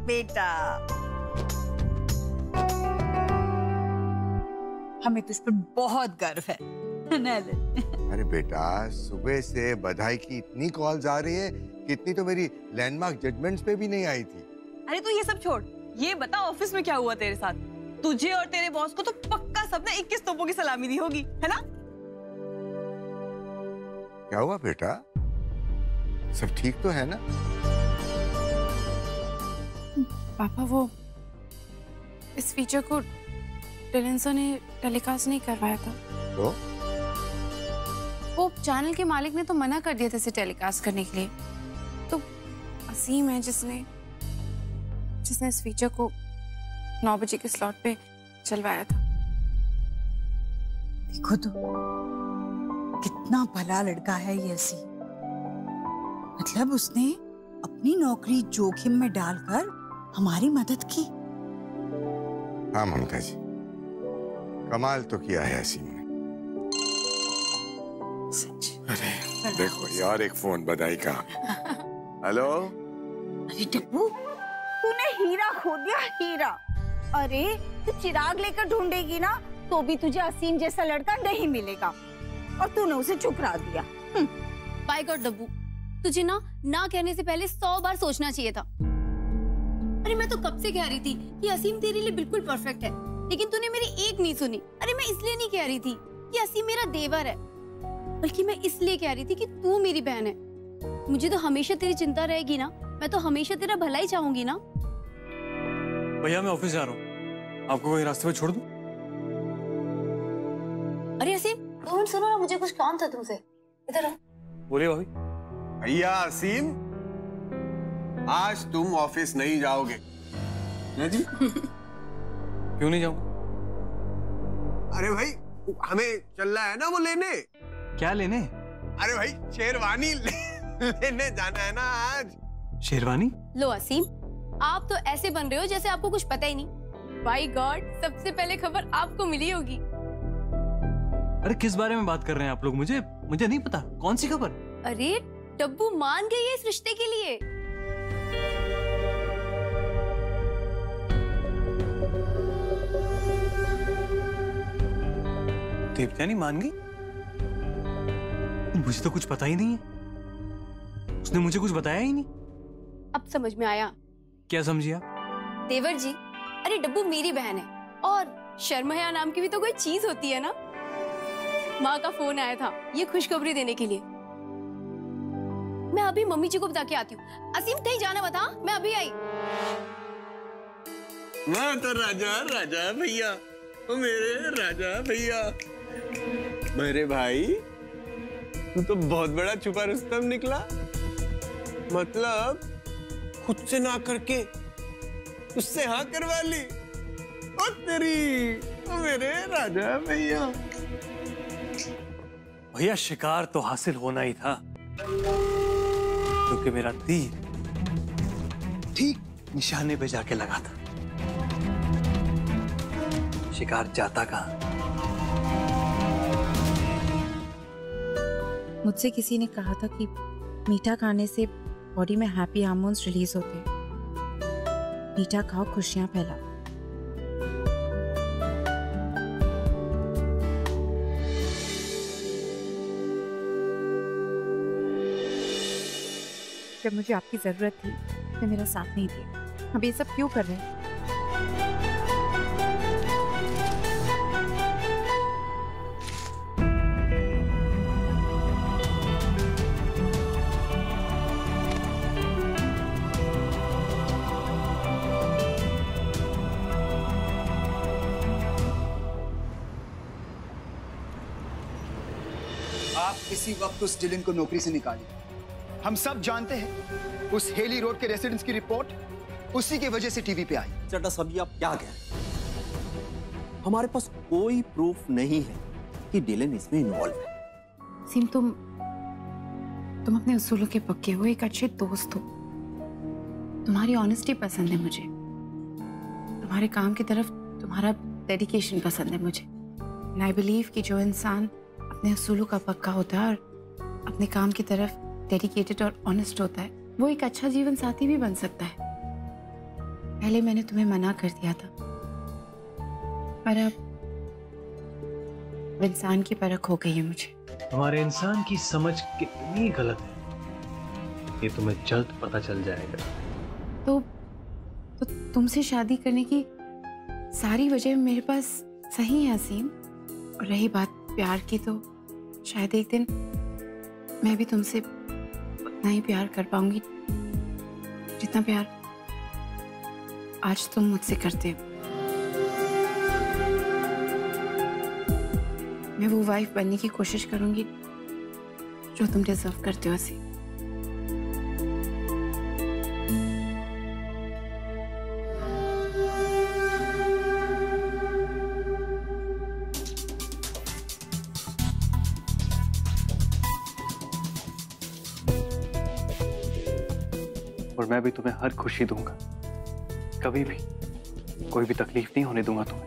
बेटा। हमें तुझ पर बहुत गर्व है। अरे बेटा, सुबह से बधाई की इतनी कॉल्स आ रही है कि इतनी तो मेरी लैंडमार्क जजमेंट्स पे भी नहीं आई थी। अरे तू ये सब छोड़, ये बता ऑफिस में क्या हुआ तेरे साथ? तुझे और तेरे बॉस को तो पक्का सबने 21 तोपों की सलामी दी होगी, है ना? क्या हुआ बेटा, सब ठीक तो है ना? पापा, वो इस फीचर को डिलन सर ने टेलीकास्ट नहीं करवाया था। तो? वो चैनल के मालिक ने तो मना कर दिया था इसे टेलीकास्ट करने के लिए। तो असीम है जिसने इस फीचर को 9 बजे के स्लॉट पे चलवाया था। देखो तो कितना भला लड़का है ये असीम। मतलब उसने अपनी नौकरी जोखिम में डालकर हमारी मदद की। हाँ ममता जी, कमाल तो किया है असीम ने। सच। अरे देखो यार, एक फोन बधाई का। हेलो। अरे डब्बू, तूने हीरा खो दिया, हीरा। अरे तू चिराग लेकर ढूंढेगी ना तो भी तुझे असीम जैसा लड़का नहीं मिलेगा, और तूने उसे ठुकरा दिया। बाय गॉड डब्बू, तुझे ना कहने से पहले 100 बार सोचना चाहिए था। अरे मैं तो कब से कह रही थी कि असीम तेरे लिए बिल्कुल परफेक्ट है, लेकिन तूने मेरी एक नहीं सुनी। अरे मैं इसलिए नहीं कह रही थी कि असीम मेरा देवर है, बल्कि मैं इसलिए कह रही थी कि तू मेरी बहन है। मुझे तो हमेशा तेरी चिंता रहेगी ना, मैं तो हमेशा तेरा भला ही चाहूंगी ना। भैया मैं ऑफिस जा रहा हूँ, आपको कोई रास्ते पे छोड़ दूं? अरे असीम, 2 मिनट सुनो ना, मुझे कुछ काम था तुमसे। इधर आओ। बोलिए भाभी। भैया असीम, आज तुम ऑफिस नहीं जाओगे। नहीं जी? क्यों नहीं जाऊंगा? अरे भाई, हमें चलना है ना वो लेने। क्या लेने? अरे भाई, शेरवानी लेने जाना है ना आज। शेरवानी? लो असीम, आप तो ऐसे बन रहे हो जैसे आपको कुछ पता ही नहीं। बाय गॉड, सबसे पहले खबर आपको मिली होगी। अरे किस बारे में बात कर रहे हैं आप लोग? मुझे नहीं पता। कौन सी खबर? अरे डब्बू मान गई है इस रिश्ते के लिए। देवयानी मान गई? मुझे तो कुछ पता ही नहीं है। उसने मुझे कुछ बताया ही नहीं। अब समझ में आया। क्या समझी आप? देवर जी, अरे डब्बू मेरी बहन है, और शर्म हया नाम की भी तो कोई चीज होती है ना। माँ का फोन आया था ये खुशखबरी देने के लिए। मैं अभी मम्मी जी को बता के आती हूँ। असीम कहीं जाना बता, मैं अभी आई। मैं तो राजा भैया, ओ मेरे राजा भैया। मेरे भाई, तू तो बहुत बड़ा छुपा रुस्तम निकला। मतलब खुद से ना करके उससे हाँ करवा ली। ओ तेरी, ओ मेरे राजा भैया। भैया शिकार तो हासिल होना ही था, क्योंकि मेरा तीर ठीक निशाने पे जाके लगा था। शिकार जाता कहाँ? मुझसे किसी ने कहा था कि मीठा खाने से बॉडी में हैप्पी हार्मोन्स रिलीज होते हैं। मीठा खाओ, खुशियां फैलाओ। जब मुझे आपकी जरूरत थी तो मेरा साथ नहीं दिया। अब ये सब क्यों कर रहे हैं? आप किसी वक्त उस डिलन को नौकरी से निकालें। हम सब जानते हैं उस हेली रोड के रेसिडेंट्स की रिपोर्ट उसी की वजह से टीवी पे आई। चड्ढा साहब, ये आप क्या कह रहे हैं? हमारे पास कोई प्रूफ नहीं है कि डिलन इसमें इन्वॉल्व है। सिम, तुम अपने उसूलों के पक्के हो, एक अच्छे दोस्त हो। तुम्हारी ऑनेस्टी पसंद है मुझे, तुम्हारे काम की तरफ तुम्हारा डेडिकेशन पसंद है मुझे। एंड आई बिलीव कि जो इंसान अपने उसूलों का पक्का होता है और अपने काम की तरफ डेडिकेटेड और ऑनेस्ट होता है, वो एक अच्छा जीवन साथी भी बन सकता है। पहले मैंने तुम्हें मना कर दिया था, पर अब इंसान की परख हो गई है मुझे। तुम्हारे इंसान की समझ कितनी गलत है ये तुम्हें जल्द पता चल जाएगा। तो तुमसे शादी करने की सारी वजह मेरे पास सही है असीम। और रही बात प्यार की, तो शायद एक दिन मैं भी तुमसे उतना ही प्यार कर पाऊंगी जितना प्यार आज तुम मुझसे करते हो। मैं वो वाइफ बनने की कोशिश करूंगी जो तुम डिजर्व करते हो असीम। और मैं भी तुम्हें हर खुशी दूंगा, कभी भी कोई भी तकलीफ नहीं होने दूंगा तुम्हें।